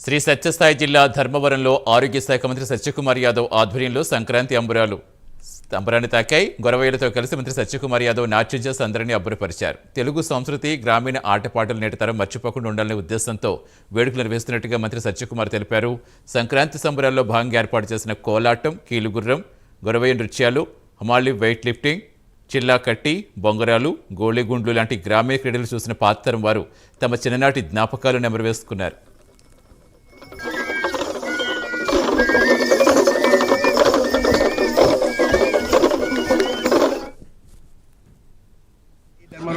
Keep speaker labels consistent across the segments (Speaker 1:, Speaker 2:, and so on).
Speaker 1: శ్రీ సత్యసాయి జిల్లా ధర్మవరంలో ఆరోగ్య శాఖ మంత్రి సత్యకుమార్ యాదవ్ ఆధ్వర్యంలో సంక్రాంతి అంబరాన్ని తాకాయి. గొరవయ్యలతో కలిసి మంత్రి సత్యకుమార్ యాదవ్ నాట్యం చేసి అందరినీ అబ్బురపరిచారు. తెలుగు సంస్కృతి, గ్రామీణ ఆటపాటలు నేటి తరం మర్చిపోకుండా ఉండాలనే ఉద్దేశంతో వేడుకలు నిర్వహిస్తున్నట్టుగా మంత్రి సత్యకుమార్ తెలిపారు. సంక్రాంతి సంబరాల్లో భాగంగా ఏర్పాటు చేసిన కోలాటం, కీలుగుర్రం, గొరవయ్య నృత్యాలు, హమాలి వెయిట్ లిఫ్టింగ్, చిల్లా కట్టి, బొంగరాలు, గోళిగుండ్లు లాంటి గ్రామీణ క్రీడలు చూసిన పాతతరం వారు తమ చిన్ననాటి జ్ఞాపకాలు నెమరువేసుకున్నారు.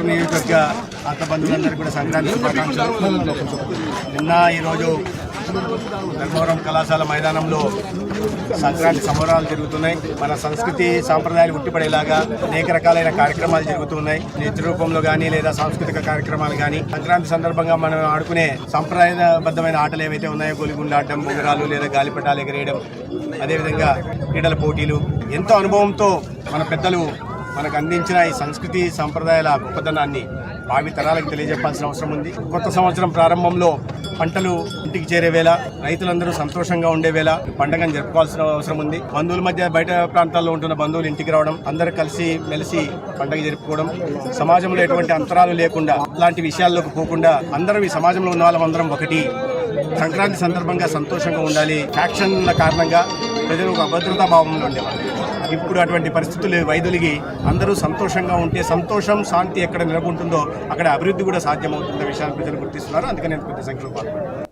Speaker 2: నియోజకవర్గ ఆత్మ బంధువులందరికీ కూడా సంక్రాంతి శుభాకాంక్షలు. నిన్న ఈరోజు ధర్మవరం కళాశాల మైదానంలో సంక్రాంతి సంబరాలు జరుగుతున్నాయి. మన సంస్కృతి సాంప్రదాయాలు ఉట్టిపడేలాగా అనేక రకాలైన కార్యక్రమాలు జరుగుతున్నాయి. నృత్య రూపంలో కానీ లేదా సాంస్కృతిక కార్యక్రమాలు కానీ. సంక్రాంతి సందర్భంగా మనం ఆడుకునే సాంప్రదాయబద్ధమైన ఆటలు ఏవైతే ఉన్నాయో, గోలిగుండ్లు ఆడటం, బొంగరాలు లేదా గాలిపటాలు ఎగరేయడం, అదేవిధంగా క్రీడల పోటీలు, ఎంతో అనుభవంతో మన పెద్దలు మనకు అందించిన ఈ సంస్కృతి సంప్రదాయాల గొప్పతనాన్ని భావి తరాలకు తెలియజెప్పాల్సిన అవసరం ఉంది. కొత్త సంవత్సరం ప్రారంభంలో పంటలు ఇంటికి చేరే వేళ, రైతులందరూ సంతోషంగా ఉండే వేళ పండుగను జరుపుకోవాల్సిన అవసరం ఉంది. బంధువుల మధ్య బయట ప్రాంతాల్లో ఉంటున్న బంధువులు ఇంటికి రావడం, అందరూ కలిసి మెలిసి పండుగ జరుపుకోవడం, సమాజంలో ఎటువంటి అంతరాలు లేకుండా అలాంటి విషయాల్లోకి పోకుండా అందరం ఈ సమాజంలో ఉన్న వాళ్ళందరం ఒకటి సంక్రాంతి సందర్భంగా సంతోషంగా ఉండాలి. ఫ్యాక్షన్ల కారణంగా ప్రజలు ఒక అభద్రతా భావంలో ఉండేవారు. ఇప్పుడు అటువంటి పరిస్థితులు వైదొలిగి అందరూ సంతోషంగా ఉంటే, సంతోషం, శాంతి ఎక్కడ నెలకొంటుందో అక్కడ అభివృద్ధి కూడా సాధ్యమవుతున్న విషయాన్ని ప్రజలు గుర్తిస్తున్నారు. అందుకని నేను పెద్ద సంఖ్యలో పాల్గొన్నాను.